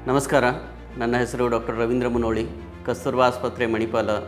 ನಮಸ್ಕಾರ. ನನ್ನ ಹೆಸರು ಡಾಕ್ಟರ್ ರವೀಂದ್ರ ಮುನೋಳಿ, ಕಸ್ತೂರ್ಬಾ ಆಸ್ಪತ್ರೆ ಮಣಿಪಾಲ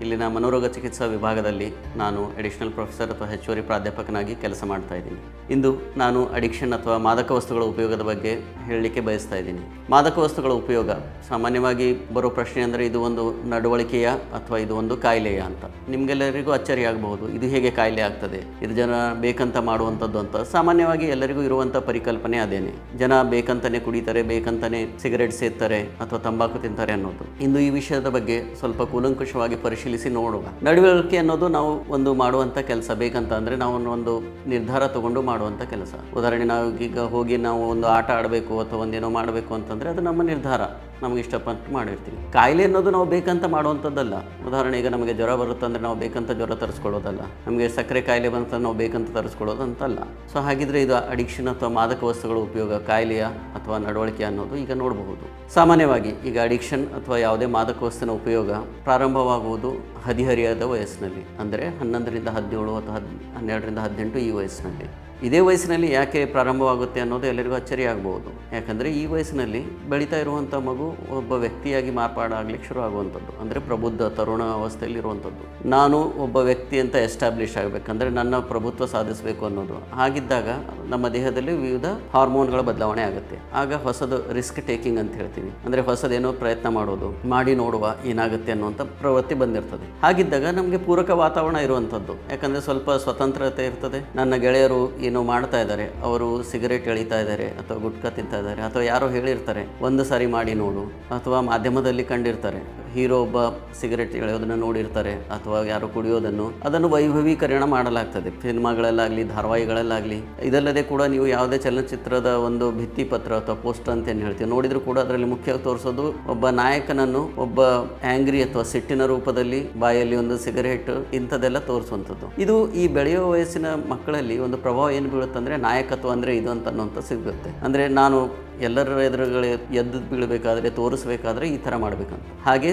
ಇಲ್ಲಿನ ಮನೋರೋಗ ಚಿಕಿತ್ಸಾ ವಿಭಾಗದಲ್ಲಿ ನಾನು ಅಡಿಷನಲ್ ಪ್ರೊಫೆಸರ್ ಅಥವಾ ಹೆಚ್ಚುವರಿ ಪ್ರಾಧ್ಯಾಪಕನಾಗಿ ಕೆಲಸ ಮಾಡ್ತಾ ಇದ್ದೀನಿ. ಇಂದು ನಾನು ಅಡಿಕ್ಷನ್ ಅಥವಾ ಮಾದಕ ವಸ್ತುಗಳ ಉಪಯೋಗದ ಬಗ್ಗೆ ಹೇಳಲಿಕ್ಕೆ ಬಯಸ್ತಾ ಇದ್ದೀನಿ. ಮಾದಕ ವಸ್ತುಗಳ ಉಪಯೋಗ ಸಾಮಾನ್ಯವಾಗಿ ಬರೋ ಪ್ರಶ್ನೆ ಅಂದರೆ ಇದು ಒಂದು ನಡವಳಿಕೆಯ ಅಥವಾ ಇದು ಒಂದು ಕಾಯಿಲೆಯ ಅಂತ. ನಿಮಗೆಲ್ಲರಿಗೂ ಅಚ್ಚರಿ ಆಗಬಹುದು, ಇದು ಹೇಗೆ ಕಾಯಿಲೆ ಆಗ್ತದೆ, ಇದು ಜನ ಬೇಕಂತ ಮಾಡುವಂಥದ್ದು ಅಂತ. ಸಾಮಾನ್ಯವಾಗಿ ಎಲ್ಲರಿಗೂ ಇರುವಂಥ ಪರಿಕಲ್ಪನೆ ಅದೇನೆ. ಜನ ಬೇಕಂತಲೇ ಕುಡಿತಾರೆ, ಬೇಕಂತಲೇ ಸಿಗರೇಟ್ ಸೇರ್ತಾರೆ ಅಥವಾ ತಂಬಾಕು ತಿಂತಾರೆ ಅನ್ನೋದು. ಇಂದು ಈ ವಿಷಯದ ಬಗ್ಗೆ ಸ್ವಲ್ಪ ಕೂಲಂಕುಷವಾಗಿ ಪರಿಶೀಲಿಸಿ ನೋಡುವ. ನಡವಳಿಕೆ ಅನ್ನೋದು ನಾವು ಒಂದು ಮಾಡುವಂಥ ಕೆಲಸ. ಬೇಕಂತ ಅಂದರೆ ನಾವು ಒಂದು ನಿರ್ಧಾರ ತಗೊಂಡು ಮಾಡುವಂಥ ಕೆಲಸ. ಉದಾಹರಣೆ, ನಾವು ಈಗ ಹೋಗಿ ನಾವು ಒಂದು ಆಟ ಆಡಬೇಕು ಅಥವಾ ಒಂದೇನೋ ಮಾಡಬೇಕು ಅಂತಂದರೆ ಅದು ನಮ್ಮ ನಿರ್ಧಾರ, ನಮಗೆ ಇಷ್ಟಪಟ್ಟು ಮಾಡಿರ್ತೀವಿ. ಕಾಯಿಲೆ ಅನ್ನೋದು ನಾವು ಬೇಕಂತ ಮಾಡುವಂಥದ್ದಲ್ಲ. ಉದಾಹರಣೆ, ಈಗ ನಮಗೆ ಜ್ವರ ಬರುತ್ತಂದರೆ ನಾವು ಬೇಕಂತ ಜ್ವರ ತರಿಸ್ಕೊಳ್ಳೋದಲ್ಲ, ನಮಗೆ ಸಕ್ಕರೆ ಕಾಯಿಲೆ ಬಂತ ನಾವು ಬೇಕಂತ ತರಿಸ್ಕೊಳ್ಳೋದು ಅಂತಲ್ಲ. ಸೊ ಹಾಗಿದ್ರೆ ಇದು ಅಡಿಕ್ಷನ್ ಅಥವಾ ಮಾದಕ ವಸ್ತುಗಳ ಉಪಯೋಗ ಕಾಯಿಲೆಯ ಅಥವಾ ನಡವಳಿಕೆ ಅನ್ನೋದು ಈಗ ನೋಡಬಹುದು. ಸಾಮಾನ್ಯವಾಗಿ ಈಗ ಅಡಿಕ್ಷನ್ ಅಥವಾ ಯಾವುದೇ ಮಾದಕ ವಸ್ತುವಿನ ಉಪಯೋಗ ಪ್ರಾರಂಭವಾಗುವುದು ಹದಿಹರಿಯದ ವಯಸ್ಸಿನಲ್ಲಿ, ಅಂದರೆ 11ರಿಂದ 17 ಅಥವಾ 12ರಿಂದ 18 ಈ ವಯಸ್ಸಿನಲ್ಲಿ. ಇದೇ ವಯಸ್ಸಿನಲ್ಲಿ ಯಾಕೆ ಪ್ರಾರಂಭವಾಗುತ್ತೆ ಅನ್ನೋದು ಎಲ್ಲರಿಗೂ ಅಚ್ಚರಿ ಆಗ್ಬೋದು. ಯಾಕಂದರೆ ಈ ವಯಸ್ಸಿನಲ್ಲಿ ಬೆಳೀತಾ ಇರುವಂಥ ಮಗು ಒಬ್ಬ ವ್ಯಕ್ತಿಯಾಗಿ ಮಾರ್ಪಾಡಾಗಲಿಕ್ಕೆ ಶುರು ಆಗುವಂಥದ್ದು, ಅಂದರೆ ಪ್ರಬುದ್ಧ ತರುಣ ಅವಸ್ಥೆಯಲ್ಲಿರುವಂಥದ್ದು. ನಾನು ಒಬ್ಬ ವ್ಯಕ್ತಿ ಅಂತ ಎಸ್ಟಾಬ್ಲಿಷ್ ಆಗಬೇಕಂದ್ರೆ ನನ್ನ ಪ್ರಭುತ್ವ ಸಾಧಿಸಬೇಕು ಅನ್ನೋದು. ಹಾಗಿದ್ದಾಗ ನಮ್ಮ ದೇಹದಲ್ಲಿ ವಿವಿಧ ಹಾರ್ಮೋನ್ಗಳ ಬದಲಾವಣೆ ಆಗುತ್ತೆ. ಆಗ ಹೊಸದು ರಿಸ್ಕ್ ಟೇಕಿಂಗ್ ಅಂತ ಹೇಳ್ತೀವಿ, ಅಂದರೆ ಹೊಸದೇನೋ ಪ್ರಯತ್ನ ಮಾಡೋದು, ಮಾಡಿ ನೋಡುವ ಏನಾಗುತ್ತೆ ಅನ್ನುವಂಥ ಪ್ರವೃತ್ತಿ ಬಂದಿರ್ತದೆ. ಹಾಗಿದ್ದಾಗ ನಮಗೆ ಪೂರಕ ವಾತಾವರಣ ಇರುವಂಥದ್ದು. ಯಾಕಂದರೆ ಸ್ವಲ್ಪ ಸ್ವತಂತ್ರತೆ ಇರ್ತದೆ. ನನ್ನ ಗೆಳೆಯರು ಏನೋ ಮಾಡ್ತಾ ಇದ್ದಾರೆ, ಅವರು ಸಿಗರೇಟ್ ಎಳಿತಾ ಇದ್ದಾರೆ ಅಥವಾ ಗುಟ್ಕಾ ತಿಂತಾ ಇದ್ದಾರೆ, ಅಥವಾ ಯಾರೋ ಹೇಳಿರ್ತಾರೆ ಒಂದು ಸಾರಿ ಮಾಡಿ ನೋಡು, ಅಥವಾ ಮಾಧ್ಯಮದಲ್ಲಿ ಕಂಡಿರ್ತಾರೆ ಹೀರೋ ಒಬ್ಬ ಸಿಗರೇಟ್ ಎಳೆಯೋದನ್ನು ನೋಡಿರ್ತಾರೆ, ಅಥವಾ ಯಾರೋ ಕುಡಿಯೋದನ್ನು, ಅದನ್ನು ವೈಭವೀಕರಣ ಮಾಡಲಾಗ್ತದೆ ಸಿನಿಮಾಗಳಲ್ಲಾಗಲಿ ಧಾರಾವಾಹಿಗಳಲ್ಲಾಗಲಿ. ಇದಲ್ಲದೆ ಕೂಡ ನೀವು ಯಾವುದೇ ಚಲನಚಿತ್ರದ ಒಂದು ಭಿತ್ತಿಪತ್ರ ಅಥವಾ ಪೋಸ್ಟರ್ ಅಂತ ಏನು ಹೇಳ್ತೀವಿ ನೋಡಿದರೂ ಕೂಡ ಅದರಲ್ಲಿ ಮುಖ್ಯವಾಗಿ ತೋರಿಸೋದು ಒಬ್ಬ ನಾಯಕನನ್ನು ಒಬ್ಬ ಆ್ಯಂಗ್ರಿ ಅಥವಾ ಸಿಟ್ಟಿನ ರೂಪದಲ್ಲಿ ಬಾಯಲ್ಲಿ ಒಂದು ಸಿಗರೇಟ್ ಇಂಥದ್ದೆಲ್ಲ ತೋರಿಸುವಂಥದ್ದು. ಇದು ಈ ಬೆಳೆಯುವ ವಯಸ್ಸಿನ ಮಕ್ಕಳಲ್ಲಿ ಒಂದು ಪ್ರಭಾವ ಏನು ಬೀಳುತ್ತಂದರೆ ನಾಯಕತ್ವ ಅಂದರೆ ಇದು ಅಂತ ಅನ್ನೋಂಥ ಸಿಗುತ್ತೆ. ಅಂದರೆ ನಾನು ಎಲ್ಲರ ಎದುರುಗಳೇ ಎದ್ದು ಬೀಳಬೇಕಾದ್ರೆ ತೋರಿಸ್ಬೇಕಾದ್ರೆ ಈ ಥರ ಮಾಡಬೇಕಂತ. ಹಾಗೆ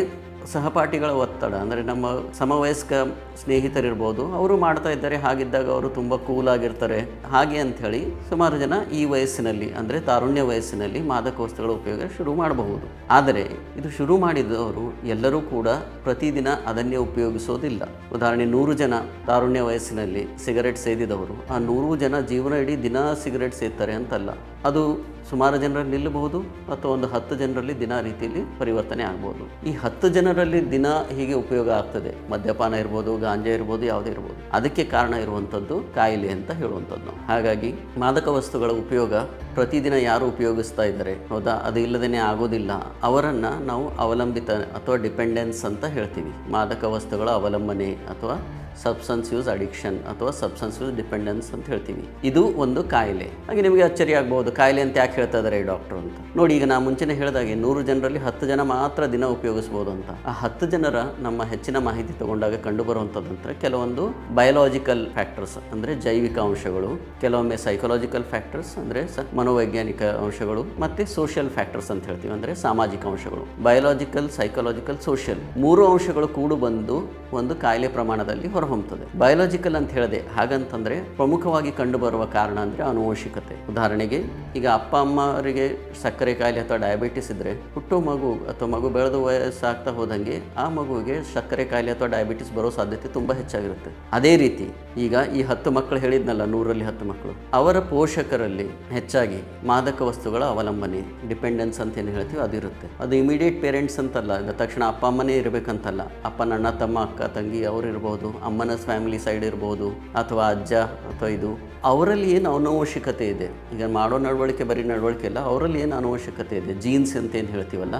ಸಹಪಾಠಿಗಳ ಒತ್ತಡ, ಅಂದರೆ ನಮ್ಮ ಸಮವಯಸ್ಕ ಸ್ನೇಹಿತರಿರ್ಬೋದು, ಅವರು ಮಾಡ್ತಾ ಇದ್ದಾರೆ, ಹಾಗಿದ್ದಾಗ ಅವರು ತುಂಬ ಕೂಲಾಗಿರ್ತಾರೆ. ಹಾಗೆ ಅಂಥೇಳಿ ಸುಮಾರು ಜನ ಈ ವಯಸ್ಸಿನಲ್ಲಿ ಅಂದರೆ ತಾರುಣ್ಯ ವಯಸ್ಸಿನಲ್ಲಿ ಮಾದಕ ವಸ್ತುಗಳ ಉಪಯೋಗ ಶುರು ಮಾಡಬಹುದು. ಆದರೆ ಇದು ಶುರು ಮಾಡಿದವರು ಎಲ್ಲರೂ ಕೂಡ ಪ್ರತಿದಿನ ಅದನ್ನೇ ಉಪಯೋಗಿಸೋದಿಲ್ಲ. ಉದಾಹರಣೆ, 100 ಜನ ತಾರುಣ್ಯ ವಯಸ್ಸಿನಲ್ಲಿ ಸಿಗರೇಟ್ ಸೇದಿದವರು, ಆ 100 ಜನ ಜೀವನ ಇಡೀ ದಿನ ಸಿಗರೇಟ್ ಸೇದ್ತಾರೆ ಅಂತಲ್ಲ. ಅದು ಸುಮಾರು ಜನರಲ್ಲಿ ನಿಲ್ಲಬಹುದು ಅಥವಾ ಒಂದು 10 ಜನರಲ್ಲಿ ದಿನ ರೀತಿಯಲ್ಲಿ ಪರಿವರ್ತನೆ ಆಗ್ಬೋದು. ಈ 10 ಜನರಲ್ಲಿ ದಿನ ಹೀಗೆ ಉಪಯೋಗ ಆಗ್ತದೆ. ಮದ್ಯಪಾನ ಇರ್ಬೋದು, ಗಾಂಜಾ ಇರ್ಬೋದು, ಯಾವುದೇ ಇರ್ಬೋದು. ಅದಕ್ಕೆ ಕಾರಣ ಇರುವಂಥದ್ದು ಕಾಯಿಲೆ ಅಂತ ಹೇಳುವಂಥದ್ದು ನಾವು. ಹಾಗಾಗಿ ಮಾದಕ ವಸ್ತುಗಳ ಉಪಯೋಗ ಪ್ರತಿದಿನ ಯಾರು ಉಪಯೋಗಿಸ್ತಾ ಇದ್ದಾರೆ, ಹೌದಾ, ಅದು ಇಲ್ಲದೇ ಆಗೋದಿಲ್ಲ, ಅವರನ್ನು ನಾವು ಅವಲಂಬಿತ ಅಥವಾ ಡಿಪೆಂಡೆನ್ಸ್ ಅಂತ ಹೇಳ್ತೀವಿ. ಮಾದಕ ವಸ್ತುಗಳ ಅವಲಂಬನೆ ಅಥವಾ ಸಬ್ಸ್ಟೆನ್ಸ್ ಯೂಸ್ ಅಡಿಕ್ಷನ್ ಅಥವಾ ಸಬ್ಸ್ಟೆನ್ಸ್ ಯೂಸ್ ಡಿಪೆಂಡೆನ್ಸ್ ಅಂತ ಹೇಳ್ತೀವಿ. ಇದು ಒಂದು ಕಾಯಿಲೆ. ಹಾಗೆ ನಿಮಗೆ ಅಚ್ಚರಿ ಆಗ್ಬೋದು, ಕಾಯಿಲೆ ಅಂತ ಯಾಕೆ ಹೇಳ್ತಾ ಇದ್ದಾರೆ ಈ ಡಾಕ್ಟ್ರು ಅಂತ. ನೋಡಿ, ಈಗ ನಾನು ಮುಂಚೆನೇ ಹೇಳಿದಾಗೆ 100 ಜನರಲ್ಲಿ 10 ಜನ ಮಾತ್ರ ದಿನ ಉಪಯೋಗಿಸ್ಬೋದು ಅಂತ. ಆ 10 ಜನರ ನಮ್ಮ ಹೆಚ್ಚಿನ ಮಾಹಿತಿ ತಗೊಂಡಾಗ ಕಂಡು ಬರುವಂಥದ್ದಂದ್ರೆ ಕೆಲವೊಂದು ಬಯೋಲಾಜಿಕಲ್ ಫ್ಯಾಕ್ಟರ್ಸ್ ಅಂದರೆ ಜೈವಿಕ ಅಂಶಗಳು, ಕೆಲವೊಮ್ಮೆ ಸೈಕಲಾಜಿಕಲ್ ಫ್ಯಾಕ್ಟರ್ಸ್ ಅಂದರೆ ಮನೋವೈಜ್ಞಾನಿಕ ಅಂಶಗಳು, ಮತ್ತು ಸೋಷಿಯಲ್ ಫ್ಯಾಕ್ಟರ್ಸ್ ಅಂತ ಹೇಳ್ತೀವಿ ಅಂದರೆ ಸಾಮಾಜಿಕ ಅಂಶಗಳು. ಬಯೋಲಾಜಿಕಲ್, ಸೈಕಲಾಜಿಕಲ್, ಸೋಷಿಯಲ್ 3 ಅಂಶಗಳು ಕೂಡು ಬಂದು ಒಂದು ಕಾಯಿಲೆ ಪ್ರಮಾಣದಲ್ಲಿ ಹೊರಹೊಮ್ಮುತ್ತದೆ. ಬಯೋಲಾಜಿಕಲ್ ಅಂತ ಹೇಳಿದೆ, ಹಾಗಂತಂದರೆ ಪ್ರಮುಖವಾಗಿ ಕಂಡುಬರುವ ಕಾರಣ ಅಂದರೆ ಆನುವಂಶಿಕತೆ. ಉದಾಹರಣೆಗೆ, ಈಗ ಅಪ್ಪ ಅಮ್ಮರಿಗೆ ಸಕ್ಕರೆ ಕಾಯಿಲೆ ಅಥವಾ ಡಯಾಬಿಟಿಸ್ ಇದ್ದರೆ ಹುಟ್ಟೋ ಮಗು ಅಥವಾ ಮಗು ಬೆಳೆದು ವಯಸ್ಸಾಗ್ತಾ ಹೋದಂಗೆ ಆ ಮಗುವಿಗೆ ಸಕ್ಕರೆ ಕಾಯಿಲೆ ಅಥವಾ ಡಯಾಬಿಟಿಸ್ ಬರೋ ಸಾಧ್ಯತೆ ತುಂಬ ಹೆಚ್ಚಾಗಿರುತ್ತೆ. ಅದೇ ರೀತಿ ಈಗ ಈ 10 ಮಕ್ಕಳು ಹೇಳಿದ್ನಲ್ಲ, 100ರಲ್ಲಿ 10 ಮಕ್ಕಳು, ಅವರ ಪೋಷಕರಲ್ಲಿ ಹೆಚ್ಚಾಗಿ ಮಾದಕ ವಸ್ತುಗಳ ಅವಲಂಬನೆ, ಡಿಪೆಂಡೆನ್ಸ್ ಅಂತ ಏನು ಹೇಳ್ತೀವಿ ಅದಿರುತ್ತೆ. ಅದು ಇಮಿಡಿಯೇಟ್ ಪೇರೆಂಟ್ಸ್ ಅಂತಲ್ಲ, ತಕ್ಷಣ ಅಪ್ಪ ಅಮ್ಮನೇ ಇರಬೇಕಂತಲ್ಲ. ಅಪ್ಪನ ಅಣ್ಣ ತಮ್ಮ ಅಕ್ಕ ತಂಗಿ ಅವರು ಇರ್ಬೋದು, ಅಮ್ಮನ ಫ್ಯಾಮಿಲಿ ಸೈಡ್ ಇರ್ಬೋದು, ಅಥವಾ ಅಜ್ಜ ಅಥವಾ ಇದು, ಅವರಲ್ಲಿ ಏನು ಅನುವಂಶಿಕತೆ ಇದೆ. ಈಗ ಮಾಡೋ ನಡವಳಿಕೆ ಬರೀ ನಡವಳಿಕೆ ಇಲ್ಲ, ಅವರಲ್ಲಿ ಏನು ಅನುವಂಶಿಕತೆ ಇದೆ, ಜೀನ್ಸ್ ಅಂತ ಏನು ಹೇಳ್ತೀವಲ್ಲ,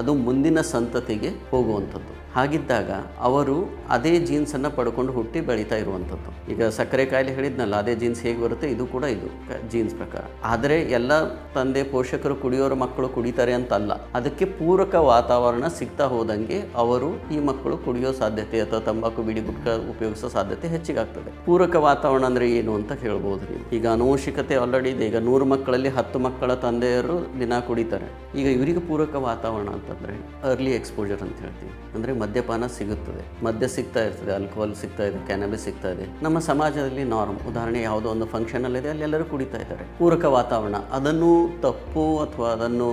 ಅದು ಮುಂದಿನ ಸಂತತಿಗೆ ಹೋಗುವಂಥದ್ದು. ಹಾಗಿದ್ದಾಗ ಅವರು ಅದೇ ಜೀನ್ಸನ್ನು ಪಡ್ಕೊಂಡು ಹುಟ್ಟಿ ಬೆಳೀತಾ ಇರುವಂಥದ್ದು. ಈಗ ಸಕ್ಕರೆ ಕಾಯಿಲೆ ಹೇಳಿದ್ನಲ್ಲ, ಅದೇ ಜೀನ್ಸ್ ಹೇಗೆ ಬರುತ್ತೆ, ಇದು ಕೂಡ ಇದು ಜೀನ್ಸ್ ಪ್ರಕಾರ. ಆದರೆ ಎಲ್ಲ ತಂದೆ ಪೋಷಕರು ಕುಡಿಯೋರ ಮಕ್ಕಳು ಕುಡಿತಾರೆ ಅಂತಲ್ಲ, ಅದಕ್ಕೆ ಪೂರಕ ವಾತಾವರಣ ಸಿಗ್ತಾ ಹೋದಂಗೆ ಅವರು ಈ ಮಕ್ಕಳು ಕುಡಿಯೋ ಸಾಧ್ಯತೆ ಅಥವಾ ತಂಬಾಕು ಬಿಡಿ ಗುಟ್ಕಾ ಉಪಯೋಗಿಸೋ ಸಾಧ್ಯತೆ ಹೆಚ್ಚಿಗಾಗ್ತದೆ. ಪೂರಕ ವಾತಾವರಣ ಅಂದರೆ ಏನು ಅಂತ ಹೇಳ್ಬೋದು ನೀವು. ಈಗ ಆನುವಂಶಿಕತೆ ಆಲ್ರೆಡಿ ಇದೆ. ಈಗ 100 ಮಕ್ಕಳಲ್ಲಿ 10 ಮಕ್ಕಳ ತಂದೆಯರು ದಿನ ಕುಡಿತಾರೆ. ಈಗ ಇವರಿಗೆ ಪೂರಕ ವಾತಾವರಣ ಅಂತಂದರೆ ಅರ್ಲಿ ಎಕ್ಸ್ಪೋಜರ್ ಅಂತ ಹೇಳ್ತೀವಿ. ಅಂದರೆ ಮದ್ಯಪಾನ ಸಿಗುತ್ತದೆ, ಮದ್ಯ ಸಿಗ್ತಾ ಇರ್ತದೆ, ಆಲ್ಕೋಹಾಲ್ ಸಿಗ್ತಾ ಇದೆ, ಕ್ಯಾನಬಿಸ್ ಸಿಗ್ತಾ ಇದೆ. ನಮ್ಮ ಸಮಾಜದಲ್ಲಿ ನಾರ್ಮ್, ಉದಾಹರಣೆ ಯಾವುದೋ ಒಂದು ಫಂಕ್ಷನಲ್ಲಿದೆ, ಅಲ್ಲಿ ಎಲ್ಲರೂ ಕುಡಿತಾ ಇದ್ದಾರೆ. ಪೂರಕ ವಾತಾವರಣ, ಅದನ್ನು ತಪ್ಪು ಅಥವಾ ಅದನ್ನು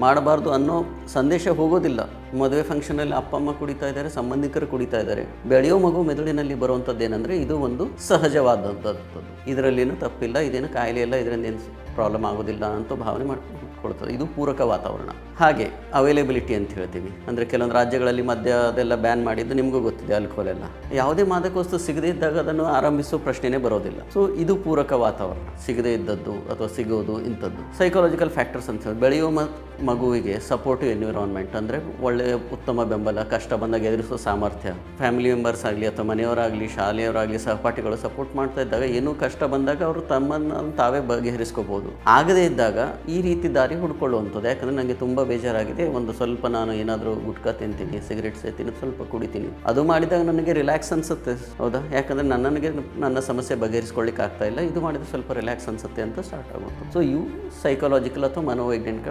ಮಾಡಬಾರ್ದು ಅನ್ನೋ ಸಂದೇಶ ಹೋಗೋದಿಲ್ಲ. ಮದುವೆ ಫಂಕ್ಷನಲ್ಲಿ ಅಪ್ಪ ಅಮ್ಮ ಕುಡಿತಾ ಇದ್ದಾರೆ, ಸಂಬಂಧಿಕರು ಕುಡಿತಾ ಇದ್ದಾರೆ. ಬೆಳೆಯೋ ಮಗು ಮೆದುಳಿನಲ್ಲಿ ಬರುವಂಥದ್ದು ಏನಂದರೆ ಇದು ಒಂದು ಸಹಜವಾದಂಥದ್ದು, ಇದರಲ್ಲೇನು ತಪ್ಪಿಲ್ಲ, ಇದೇನು ಕಾಯಿಲೆ ಇಲ್ಲ, ಇದರಿಂದ ಏನು ಪ್ರಾಬ್ಲಮ್ ಆಗೋದಿಲ್ಲ ಅಂತ ಭಾವನೆ ಮಾಡ್ಕೊಳ್ತದೆ. ಇದು ಪೂರಕ ವಾತಾವರಣ. ಹಾಗೆ ಅವೈಲೇಬಿಲಿಟಿ ಅಂತ ಹೇಳ್ತೀವಿ, ಅಂದರೆ ಕೆಲವೊಂದು ರಾಜ್ಯಗಳಲ್ಲಿ ಮದ್ಯ ಅದೆಲ್ಲ ಬ್ಯಾನ್ ಮಾಡಿದ್ದು ನಿಮಗೂ ಗೊತ್ತಿದೆ, ಆಲ್ಕೋಹಾಲ್ ಎಲ್ಲ. ಯಾವುದೇ ಮಾದಕ ವಸ್ತು ಸಿಗದೇ ಇದ್ದಾಗ ಅದನ್ನು ಆರಂಭಿಸೋ ಪ್ರಶ್ನೆನೇ ಬರೋದಿಲ್ಲ. ಸೊ ಇದು ಪೂರಕ ವಾತಾವರಣ, ಸಿಗದೇ ಇದ್ದದ್ದು ಅಥವಾ ಸಿಗೋದು ಇಂಥದ್ದು. ಸೈಕಾಲಜಿಕಲ್ ಫ್ಯಾಕ್ಟರ್ಸ್ ಅಂತ ಹೇಳಿ, ಬೆಳೆಯುವ ಮಗುವಿಗೆ ಸಪೋರ್ಟಿವ್ ಎನ್ವಿರಾನ್ಮೆಂಟ್, ಅಂದರೆ ಒಳ್ಳೆಯ ಉತ್ತಮ ಬೆಂಬಲ, ಕಷ್ಟ ಬಂದಾಗ ಎದುರಿಸೋ ಸಾಮರ್ಥ್ಯ, ಫ್ಯಾಮಿಲಿ ಮೆಂಬರ್ಸ್ ಆಗಲಿ ಅಥವಾ ಮನೆಯವರಾಗಲಿ ಶಾಲೆಯವರಾಗಲಿ ಸಹಪಾಠಿಗಳು ಸಪೋರ್ಟ್ ಮಾಡ್ತಾ ಇದ್ದಾಗ ಏನೂ ಕಷ್ಟ ಬಂದಾಗ ಅವರು ತಮ್ಮನ್ನು ತಾವೇ ಬಗೆಹರಿಸ್ಕೋಬೋದು. ಆಗದೇ ಇದ್ದಾಗ ಈ ರೀತಿ ದಾರಿ ಹುಡ್ಕೊಳ್ಳುವಂಥದ್ದು. ಯಾಕಂದರೆ ನನಗೆ ತುಂಬ ಬೇಜಾರಾಗಿದೆ, ಒಂದು ಸ್ವಲ್ಪ ನಾನು ಏನಾದರೂ ಗುಟ್ಕಾ ತಿಂತೀನಿ, ಸಿಗರೇಟ್ ಸೇತೀನಿ, ಸ್ವಲ್ಪ ಕುಡಿತೀನಿ, ಅದು ಮಾಡಿದಾಗ ನನಗೆ ರಿಲ್ಯಾಕ್ಸ್ ಅನಿಸುತ್ತೆ. ಹೌದಾ? ಯಾಕಂದರೆ ನನಗೆ ನನ್ನ ಸಮಸ್ಯೆ ಬಗೆಹರಿಸ್ಕೊಳ್ಳಿಕ್ಕೆ ಆಗ್ತಾ ಇಲ್ಲ, ಇದು ಮಾಡಿದರೆ ಸ್ವಲ್ಪ ರಿಲ್ಯಾಕ್ಸ್ ಅನಿಸುತ್ತೆ ಅಂತ ಸ್ಟಾರ್ಟ್ ಆಗುತ್ತೆ. ಸೊ ಇವು ಸೈಕಾಲಜಿಕಲ್ ಅಥವಾ ಮನೋವೈಜ್ಞಾನಿಕ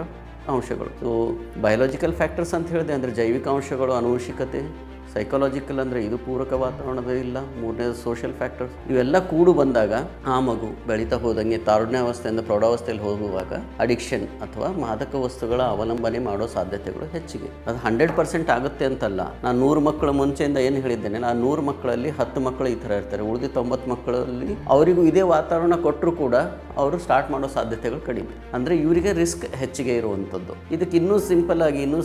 ಅಂಶಗಳು. ಸೊ ಬಯೋಲಾಜಿಕಲ್ ಫ್ಯಾಕ್ಟರ್ಸ್ ಅಂತ ಹೇಳಿದೆ, ಅಂದರೆ ಜೈವಿಕ ಅಂಶಗಳು, ಆನುವಂಶಿಕತೆ. ಸೈಕಾಲಜಿಕಲ್ ಅಂದರೆ ಇದು ಪೂರಕ ವಾತಾವರಣದಿಲ್ಲ. ಮೂರನೇದು ಸೋಷಿಯಲ್ ಫ್ಯಾಕ್ಟರ್ಸ್. ಇವೆಲ್ಲ ಕೂಡು ಬಂದಾಗ ಆ ಮಗು ಬೆಳೀತಾ ಹೋದಂಗೆ ತಾರುಣ್ಯಾವಸ್ಥೆಯಿಂದ ಪ್ರೌಢಾವಸ್ಥೆಯಲ್ಲಿ ಹೋಗುವಾಗ ಅಡಿಕ್ಷನ್ ಅಥವಾ ಮಾದಕ ವಸ್ತುಗಳ ಅವಲಂಬನೆ ಮಾಡೋ ಸಾಧ್ಯತೆಗಳು ಹೆಚ್ಚಿಗೆ. ಅದು 100% ಆಗುತ್ತೆ ಅಂತಲ್ಲ. ನಾನು 100 ಮಕ್ಕಳ ಮುಂಚೆಯಿಂದ ಏನು ಹೇಳಿದ್ದೇನೆ, ನಾನು 100 ಮಕ್ಕಳಲ್ಲಿ 10 ಮಕ್ಕಳು ಈ ಥರ ಇರ್ತಾರೆ, ಉಳಿದ 90 ಮಕ್ಕಳಲ್ಲಿ ಅವರಿಗೂ ಇದೇ ವಾತಾವರಣ ಕೊಟ್ಟರು ಕೂಡ ಅವರು ಸ್ಟಾರ್ಟ್ ಮಾಡೋ ಸಾಧ್ಯತೆಗಳು ಕಡಿಮೆ. ಅಂದರೆ ಇವರಿಗೆ ರಿಸ್ಕ್ ಹೆಚ್ಚಿಗೆ ಇರುವಂಥದ್ದು. ಇದಕ್ಕೆ ಇನ್ನೂ ಸಿಂಪಲ್ ಆಗಿ ಇನ್ನೂ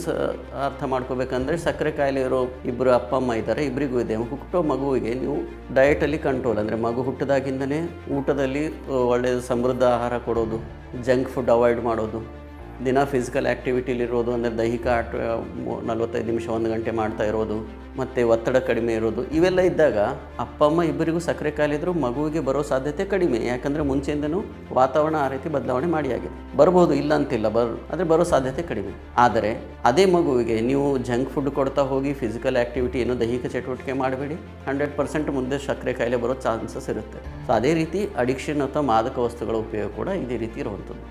ಅರ್ಥ ಮಾಡ್ಕೋಬೇಕಂದ್ರೆ, ಸಕ್ಕರೆ ಕಾಯಿಲೆ ಇರೋ ಇಬ್ಬರು ಅಪ್ಪ ಅಮ್ಮ ಇದ್ದಾರೆ, ಇಬ್ಬರಿಗೂ ಇದೆ. ಹುಟ್ಟೋ ಮಗುವಿಗೆ ನೀವು ಡಯಟಲ್ಲಿ ಕಂಟ್ರೋಲ್, ಅಂದರೆ ಮಗು ಹುಟ್ಟಿದಾಗಿಂದನೇ ಊಟದಲ್ಲಿ ಒಳ್ಳೆಯ ಸಮೃದ್ಧ ಆಹಾರ ಕೊಡೋದು, ಜಂಕ್ ಫುಡ್ ಅವಾಯ್ಡ್ ಮಾಡೋದು, ದಿನ ಫಿಸಿಕಲ್ ಆ್ಯಕ್ಟಿವಿಟಿಲಿರೋದು, ಅಂದರೆ ದೈಹಿಕ ಆಟ 45 ನಿಮಿಷ 1 ಗಂಟೆ ಮಾಡ್ತಾ ಇರೋದು, ಮತ್ತು ಒತ್ತಡ ಕಡಿಮೆ ಇರೋದು, ಇವೆಲ್ಲ ಇದ್ದಾಗ ಅಪ್ಪ ಅಮ್ಮ ಇಬ್ಬರಿಗೂ ಸಕ್ಕರೆ ಕಾಯಿಲೆ ಇದ್ದರೂ ಮಗುವಿಗೆ ಬರೋ ಸಾಧ್ಯತೆ ಕಡಿಮೆ. ಯಾಕಂದರೆ ಮುಂಚೆಯಿಂದನೂ ವಾತಾವರಣ ಆ ರೀತಿ ಬದಲಾವಣೆ ಮಾಡಿಯಾಗಿದೆ. ಬರ್ಬೋದು, ಇಲ್ಲ ಅಂತಿಲ್ಲ, ಆದರೆ ಬರೋ ಸಾಧ್ಯತೆ ಕಡಿಮೆ. ಆದರೆ ಅದೇ ಮಗುವಿಗೆ ನೀವು ಜಂಕ್ ಫುಡ್ ಕೊಡ್ತಾ ಹೋಗಿ ಫಿಸಿಕಲ್ ಆ್ಯಕ್ಟಿವಿಟಿ ಏನೋ ದೈಹಿಕ ಚಟುವಟಿಕೆ ಮಾಡಬೇಡಿ, 100% ಮುಂದೆ ಸಕ್ಕರೆ ಕಾಯಿಲೆ ಬರೋ ಚಾನ್ಸಸ್ ಇರುತ್ತೆ. ಸೊ ಅದೇ ರೀತಿ ಅಡಿಕ್ಷನ್ ಅಥವಾ ಮಾದಕ ವಸ್ತುಗಳ ಉಪಯೋಗ ಕೂಡ ಇದೇ ರೀತಿ ಇರುವಂಥದ್ದು.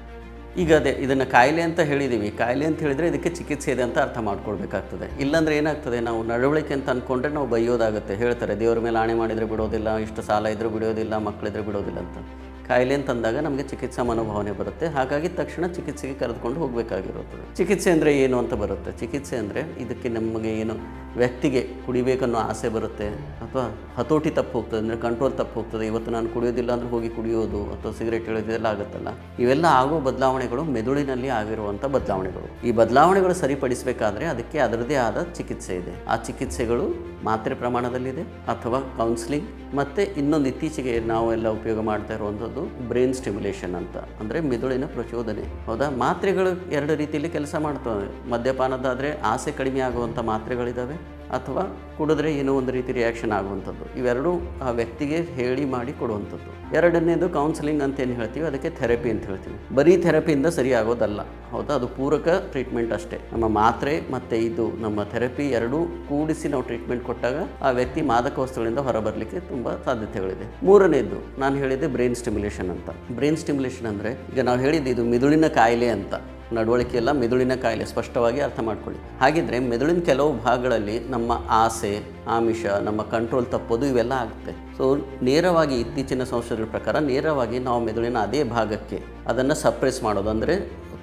ಈಗ ಇದನ್ನು ಕಾಯಿಲೆ ಅಂತ ಹೇಳಿದ್ದೀವಿ. ಕಾಯಿಲೆ ಅಂತ ಹೇಳಿದರೆ ಇದಕ್ಕೆ ಚಿಕಿತ್ಸೆ ಇದೆ ಅಂತ ಅರ್ಥ ಮಾಡ್ಕೊಳ್ಬೇಕಾಗ್ತದೆ. ಇಲ್ಲಾಂದರೆ ಏನಾಗ್ತದೆ, ನಾವು ನಡವಳಿಕೆ ಅಂತ ಅಂದ್ಕೊಂಡ್ರೆ ನಾವು ಬೈಯೋದಾಗುತ್ತೆ. ಹೇಳ್ತಾರೆ, ದೇವ್ರ ಮೇಲೆ ಆಣೆ ಮಾಡಿದರೆ ಬಿಡೋದಿಲ್ಲ, ಇಷ್ಟು ಸಾಲ ಇದ್ದರೂ ಬಿಡೋದಿಲ್ಲ, ಮಕ್ಕಳಿದ್ರೆ ಬಿಡೋದಿಲ್ಲ ಅಂತ. ಕಾಯಿಲೆ ಅಂತಂದಾಗ ನಮಗೆ ಚಿಕಿತ್ಸಾ ಮನೋಭಾವನೆ ಬರುತ್ತೆ. ಹಾಗಾಗಿ ತಕ್ಷಣ ಚಿಕಿತ್ಸೆಗೆ ಕರೆದುಕೊಂಡು ಹೋಗಬೇಕಾಗಿರುತ್ತದೆ. ಚಿಕಿತ್ಸೆ ಅಂದರೆ ಏನು ಅಂತ ಬರುತ್ತೆ. ಚಿಕಿತ್ಸೆ ಅಂದರೆ ಇದಕ್ಕೆ ನಮಗೆ ಏನು ವ್ಯಕ್ತಿಗೆ ಕುಡಿಬೇಕನ್ನೋ ಆಸೆ ಬರುತ್ತೆ, ಅಥವಾ ಹತೋಟಿ ತಪ್ಪು ಹೋಗ್ತದೆ, ಅಂದರೆ ಕಂಟ್ರೋಲ್ ತಪ್ಪು ಹೋಗ್ತದೆ. ಇವತ್ತು ನಾನು ಕುಡಿಯೋದಿಲ್ಲ ಅಂದರೆ ಹೋಗಿ ಕುಡಿಯೋದು, ಅಥವಾ ಸಿಗರೇಟ್ ಎಳೆಯೋದೆಲ್ಲ ಆಗುತ್ತಲ್ಲ, ಇವೆಲ್ಲ ಆಗೋ ಬದಲಾವಣೆಗಳು ಮೆದುಳಿನಲ್ಲಿ ಆಗಿರುವಂಥ ಬದಲಾವಣೆಗಳು. ಈ ಬದಲಾವಣೆಗಳು ಸರಿಪಡಿಸಬೇಕಾದ್ರೆ ಅದಕ್ಕೆ ಅದರದೇ ಆದ ಚಿಕಿತ್ಸೆ ಇದೆ. ಆ ಚಿಕಿತ್ಸೆಗಳು ಮಾತ್ರೆ ಪ್ರಮಾಣದಲ್ಲಿದೆ, ಅಥವಾ ಕೌನ್ಸಿಲಿಂಗ್, ಮತ್ತು ಇನ್ನೊಂದು ಇತ್ತೀಚೆಗೆ ನಾವೆಲ್ಲ ಉಪಯೋಗ ಮಾಡ್ತಾ ಇರುವಂಥದ್ದು ಬ್ರೈನ್ ಸ್ಟಿಮ್ಯುಲೇಷನ್ ಅಂತ, ಅಂದರೆ ಮೆದುಳಿನ ಪ್ರಚೋದನೆ. ಹೌದಾ? ಮಾತ್ರೆಗಳು 2 ರೀತಿಯಲ್ಲಿ ಕೆಲಸ ಮಾಡ್ತವೆ. ಮದ್ಯಪಾನದಾದರೆ ಆಸೆ ಕಡಿಮೆ ಆಗುವಂಥ ಮಾತ್ರೆಗಳಿದ್ದಾವೆ, ಅಥವಾ ಕುಡಿದ್ರೆ ಏನೋ ಒಂದು ರೀತಿ ರಿಯಾಕ್ಷನ್ ಆಗುವಂಥದ್ದು. ಇವೆರಡೂ ಆ ವ್ಯಕ್ತಿಗೆ ಹೇಳಿ ಮಾಡಿ ಕೊಡುವಂಥದ್ದು. ಎರಡನೇದು ಕೌನ್ಸಿಲಿಂಗ್ ಅಂತ ಏನು ಹೇಳ್ತೀವಿ, ಅದಕ್ಕೆ ಥೆರಪಿ ಅಂತ ಹೇಳ್ತೀವಿ. ಬರೀ ಥೆರಪಿಯಿಂದ ಸರಿ ಆಗೋದಲ್ಲ. ಹೌದಾ? ಅದು ಪೂರಕ ಟ್ರೀಟ್ಮೆಂಟ್ ಅಷ್ಟೇ. ನಮ್ಮ ಮಾತ್ರೆ ಮತ್ತು ಇದು ನಮ್ಮ ಥೆರಪಿ ಎರಡೂ ಕೂಡಿಸಿ ನಾವು ಟ್ರೀಟ್ಮೆಂಟ್ ಕೊಟ್ಟಾಗ ಆ ವ್ಯಕ್ತಿ ಮಾದಕ ವಸ್ತುಗಳಿಂದ ಹೊರಬರಲಿಕ್ಕೆ ತುಂಬ ಸಾಧ್ಯತೆಗಳಿದೆ. ಮೂರನೇದು ನಾನು ಹೇಳಿದ್ದೆ ಬ್ರೈನ್ ಸ್ಟಿಮ್ಯುಲೇಷನ್ ಅಂತ. ಬ್ರೈನ್ ಸ್ಟಿಮ್ಯುಲೇಷನ್ ಅಂದರೆ, ಈಗ ನಾವು ಹೇಳಿದ್ದು ಇದು ಮೆದುಳಿನ ಕಾಯಿಲೆ ಅಂತ, ನಡವಳಿಕೆಯೆಲ್ಲ ಮೆದುಳಿನ ಕಾಯಿಲೆ, ಸ್ಪಷ್ಟವಾಗಿ ಅರ್ಥ ಮಾಡ್ಕೊಳ್ಳಿ. ಹಾಗಿದ್ರೆ ಮೆದುಳಿನ ಕೆಲವು ಭಾಗಗಳಲ್ಲಿ ನಮ್ಮ ಆಸೆ, ಆಮಿಷ, ನಮ್ಮ ಕಂಟ್ರೋಲ್ ತಪ್ಪೋದು ಇವೆಲ್ಲ ಆಗುತ್ತೆ. ಸೊ ನೇರವಾಗಿ ಇತ್ತೀಚಿನ ಸಂಶೋಧನೆ ಪ್ರಕಾರ ನೇರವಾಗಿ ನಾವು ಮೆದುಳಿನ ಅದೇ ಭಾಗಕ್ಕೆ ಅದನ್ನು ಸಪ್ರೆಸ್ ಮಾಡೋದು, ಅಂದರೆ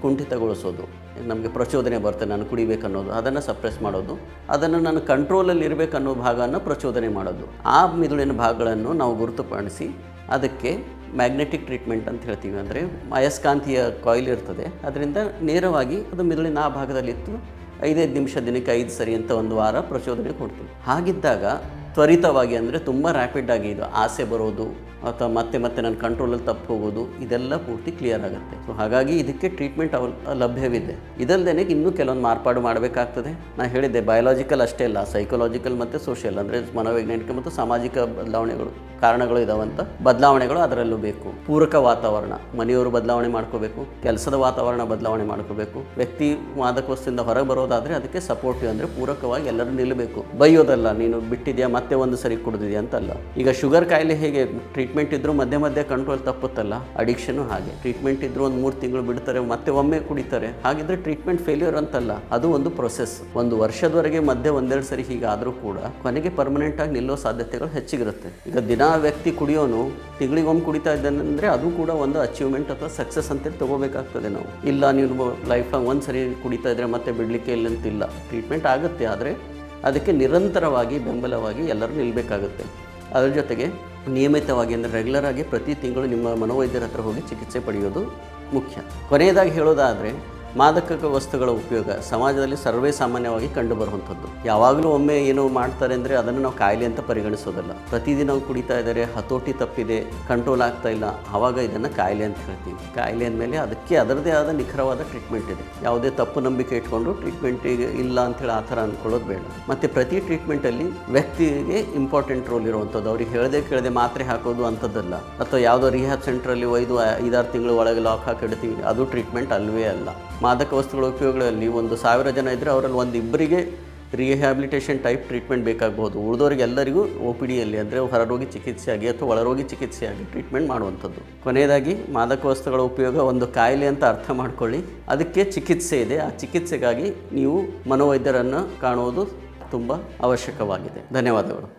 ಕುಂಠಿತಗೊಳಿಸೋದು. ನಮಗೆ ಪ್ರಚೋದನೆ ಬರುತ್ತೆ, ನಾನು ಕುಡಿಬೇಕನ್ನೋದು, ಅದನ್ನು ಸಪ್ರೆಸ್ ಮಾಡೋದು. ಅದನ್ನು ನಾನು ಕಂಟ್ರೋಲಲ್ಲಿ ಇರಬೇಕನ್ನೋ ಭಾಗವನ್ನು ಪ್ರಚೋದನೆ ಮಾಡೋದು. ಆ ಮೆದುಳಿನ ಭಾಗಗಳನ್ನು ನಾವು ಗುರುತುಪಡಿಸಿ ಅದಕ್ಕೆ ಮ್ಯಾಗ್ನೆಟಿಕ್ ಟ್ರೀಟ್ಮೆಂಟ್ ಅಂತ ಹೇಳ್ತೀವಿ. ಅಂದರೆ ಅಯಸ್ಕಾಂತೀಯ ಕಾಯಿಲ್ ಇರ್ತದೆ, ಅದರಿಂದ ನೇರವಾಗಿ ಅದು ಮೆದುಳಿನ ಆ ಭಾಗದಲ್ಲಿತ್ತು 5 ನಿಮಿಷ ದಿನಕ್ಕೆ 5 ಸರಿ ಅಂತ 1 ವಾರ ಪ್ರಚೋದನೆ ಕೊಡ್ತೀವಿ. ಹಾಗಿದ್ದಾಗ ತ್ವರಿತವಾಗಿ, ಅಂದರೆ ತುಂಬ ರ್ಯಾಪಿಡಾಗಿ ಇದು ಆಸೆ ಬರೋದು ಅಥವಾ ಮತ್ತೆ ನನ್ನ ಕಂಟ್ರೋಲಲ್ಲಿ ತಪ್ಪು ಹೋಗೋದು, ಇದೆಲ್ಲ ಪೂರ್ತಿ ಕ್ಲಿಯರ್ ಆಗುತ್ತೆ. ಸೊ ಹಾಗಾಗಿ ಇದಕ್ಕೆ ಟ್ರೀಟ್ಮೆಂಟ್ ಲಭ್ಯವಿದೆ. ಇದಲ್ಲದೆ ಇನ್ನೂ ಕೆಲವೊಂದು ಮಾರ್ಪಾಡು ಮಾಡಬೇಕಾಗ್ತದೆ. ನಾನು ಹೇಳಿದ್ದೆ, ಬಯೋಲಾಜಿಕಲ್ ಅಷ್ಟೇ ಅಲ್ಲ, ಸೈಕಾಲಜಿಕಲ್ ಮತ್ತು ಸೋಷಿಯಲ್, ಅಂದರೆ ಮನೋವೈಜ್ಞಾನಿಕ ಮತ್ತು ಸಾಮಾಜಿಕ ಬದಲಾವಣೆಗಳು, ಕಾರಣಗಳು ಇದಾವಂತ ಬದಲಾವಣೆಗಳು ಅದರಲ್ಲೂ ಬೇಕು. ಪೂರಕ ವಾತಾವರಣ, ಮನೆಯವರು ಬದಲಾವಣೆ ಮಾಡ್ಕೋಬೇಕು, ಕೆಲಸದ ವಾತಾವರಣ ಬದಲಾವಣೆ ಮಾಡ್ಕೋಬೇಕು. ವ್ಯಕ್ತಿ ಮಾದಕ ವಸ್ತುವಿಂದ ಹೊರಗೆ ಬರೋದಾದರೆ ಅದಕ್ಕೆ ಸಪೋರ್ಟಿವ್, ಅಂದರೆ ಪೂರಕವಾಗಿ ಎಲ್ಲರೂ ನಿಲ್ಲಬೇಕು. ಬೈಯೋದಲ್ಲ, ನೀನು ಬಿಟ್ಟಿದೆಯಾ ಮತ್ತೆ ಒಂದು ಸರಿ ಕುಡಿದಿದೆ ಅಂತಲ್ಲ. ಈಗ ಶುಗರ್ ಕಾಯಿಲೆ ಹೇಗೆ ಟ್ರೀಟ್ಮೆಂಟ್ ಇದ್ದರೂ ಮಧ್ಯೆ ಮಧ್ಯೆ ಕಂಟ್ರೋಲ್ ತಪ್ಪುತ್ತಲ್ಲ, ಅಡಿಕ್ಷನು ಹಾಗೆ. ಟ್ರೀಟ್ಮೆಂಟ್ ಇದ್ದರೂ ಒಂದು 3 ತಿಂಗಳು ಬಿಡ್ತಾರೆ, ಮತ್ತೆ ಒಮ್ಮೆ ಕುಡಿತಾರೆ, ಹಾಗಿದ್ರೆ ಟ್ರೀಟ್ಮೆಂಟ್ ಫೇಲ್ಯೂರ್ ಅಂತಲ್ಲ, ಅದು ಒಂದು ಪ್ರೊಸೆಸ್. 1 ವರ್ಷದವರೆಗೆ ಮಧ್ಯೆ 1-2 ಸರಿ ಹೀಗಾದರೂ ಕೂಡ ಕೊನೆಗೆ ಪರ್ಮನೆಂಟ್ ಆಗಿ ನಿಲ್ಲೋ ಸಾಧ್ಯತೆಗಳು ಹೆಚ್ಚಿಗಿರುತ್ತೆ. ಈಗ ದಿನಾ ವ್ಯಕ್ತಿ ಕುಡಿಯೋನು ತಿಂಗಳಿಗೊಮ್ಮೆ ಕುಡಿತಾ ಇದ್ದಾನೆ ಅಂದರೆ ಅದು ಕೂಡ ಒಂದು ಅಚೀವ್ಮೆಂಟ್ ಅಥವಾ ಸಕ್ಸಸ್ ಅಂತೇಳಿ ತಗೋಬೇಕಾಗ್ತದೆ ನಾವು. ಇಲ್ಲ ನೀವು ಲೈಫ್ ಲಾಂಗ್ ಒಂದು ಸರಿ ಕುಡಿತಾ ಇದ್ರೆ ಮತ್ತೆ ಬಿಡಲಿಕ್ಕೆ ಇಲ್ಲಂತಿಲ್ಲ. ಟ್ರೀಟ್ಮೆಂಟ್ ಆಗುತ್ತೆ, ಆದರೆ ಅದಕ್ಕೆ ನಿರಂತರವಾಗಿ ಬೆಂಬಲವಾಗಿ ಎಲ್ಲರೂ ನಿಲ್ಲಬೇಕಾಗುತ್ತೆ. ಅದರ ಜೊತೆಗೆ ನಿಯಮಿತವಾಗಿ ಅಂದರೆ ರೆಗ್ಯುಲರ್ ಆಗಿ ಪ್ರತಿ ತಿಂಗಳು ನಿಮ್ಮ ಮನೋವೈದ್ಯರ ಹತ್ರ ಹೋಗಿ ಚಿಕಿತ್ಸೆ ಪಡೆಯೋದು ಮುಖ್ಯ. ಕೊನೆಯದಾಗಿ ಹೇಳೋದಾದರೆ ಮಾದಕ ವಸ್ತುಗಳ ಉಪಯೋಗ ಸಮಾಜದಲ್ಲಿ ಸರ್ವೇ ಸಾಮಾನ್ಯವಾಗಿ ಕಂಡುಬರುವಂಥದ್ದು. ಯಾವಾಗಲೂ ಒಮ್ಮೆ ಏನೋ ಮಾಡ್ತಾರೆ ಅಂದರೆ ಅದನ್ನು ನಾವು ಕಾಯಿಲೆ ಅಂತ ಪರಿಗಣಿಸೋದಲ್ಲ. ಪ್ರತಿದಿನ ಕುಡಿತಾ ಇದ್ದಾರೆ, ಹತೋಟಿ ತಪ್ಪಿದೆ, ಕಂಟ್ರೋಲ್ ಆಗ್ತಾ ಇಲ್ಲ, ಆವಾಗ ಇದನ್ನು ಕಾಯಿಲೆ ಅಂತ ಹೇಳ್ತೀವಿ. ಕಾಯಿಲೆ ಅಂದಮೇಲೆ ಅದಕ್ಕೆ ಅದರದೇ ಆದ ನಿಖರವಾದ ಟ್ರೀಟ್ಮೆಂಟ್ ಇದೆ. ಯಾವುದೇ ತಪ್ಪು ನಂಬಿಕೆ ಇಟ್ಕೊಂಡು ಟ್ರೀಟ್ಮೆಂಟಿಗೆ ಇಲ್ಲ ಅಂಥೇಳಿ ಆ ಥರ ಅಂದ್ಕೊಳ್ಳೋದು ಬೇಡ. ಮತ್ತು ಪ್ರತಿ ಟ್ರೀಟ್ಮೆಂಟಲ್ಲಿ ವ್ಯಕ್ತಿಗೆ ಇಂಪಾರ್ಟೆಂಟ್ ರೋಲ್ ಇರುವಂಥದ್ದು. ಅವ್ರಿಗೆ ಕೇಳದೆ ಮಾತ್ರೆ ಹಾಕೋದು ಅಂಥದ್ದಲ್ಲ, ಅಥವಾ ಯಾವುದೋ ರಿಹ್ಯಾಬ್ ಸೆಂಟ್ರಲ್ಲಿ 5-6 ತಿಂಗಳು ಒಳಗೆ ಲಾಕ್ ಹಾಕಿಡ್ತೀವಿ, ಅದು ಟ್ರೀಟ್ಮೆಂಟ್ ಅಲ್ವೇ ಅಲ್ಲ. ಮಾದಕ ವಸ್ತುಗಳ ಉಪಯೋಗಗಳಲ್ಲಿ 1,000 ಜನ ಇದ್ದರೆ ಅವರಲ್ಲಿ 1-2 ರಿಹ್ಯಾಬಿಲಿಟೇಷನ್ ಟೈಪ್ ಟ್ರೀಟ್ಮೆಂಟ್ ಬೇಕಾಗಬಹುದು. ಉಳಿದವರಿಗೆ ಎಲ್ಲರಿಗೂ OPDಯಲ್ಲಿ ಅಂದರೆ ಹೊರರೋಗಿ ಚಿಕಿತ್ಸೆಯಾಗಿ ಅಥವಾ ಒಳರೋಗಿ ಚಿಕಿತ್ಸೆಯಾಗಿ ಟ್ರೀಟ್ಮೆಂಟ್ ಮಾಡುವಂಥದ್ದು. ಕೊನೆಯದಾಗಿ ಮಾದಕ ವಸ್ತುಗಳ ಉಪಯೋಗ ಒಂದು ಕಾಯಿಲೆ ಅಂತ ಅರ್ಥ ಮಾಡ್ಕೊಳ್ಳಿ, ಅದಕ್ಕೆ ಚಿಕಿತ್ಸೆ ಇದೆ. ಆ ಚಿಕಿತ್ಸೆಗಾಗಿ ನೀವು ಮನೋವೈದ್ಯರನ್ನು ಕಾಣುವುದು ತುಂಬ ಅವಶ್ಯಕವಾಗಿದೆ. ಧನ್ಯವಾದಗಳು.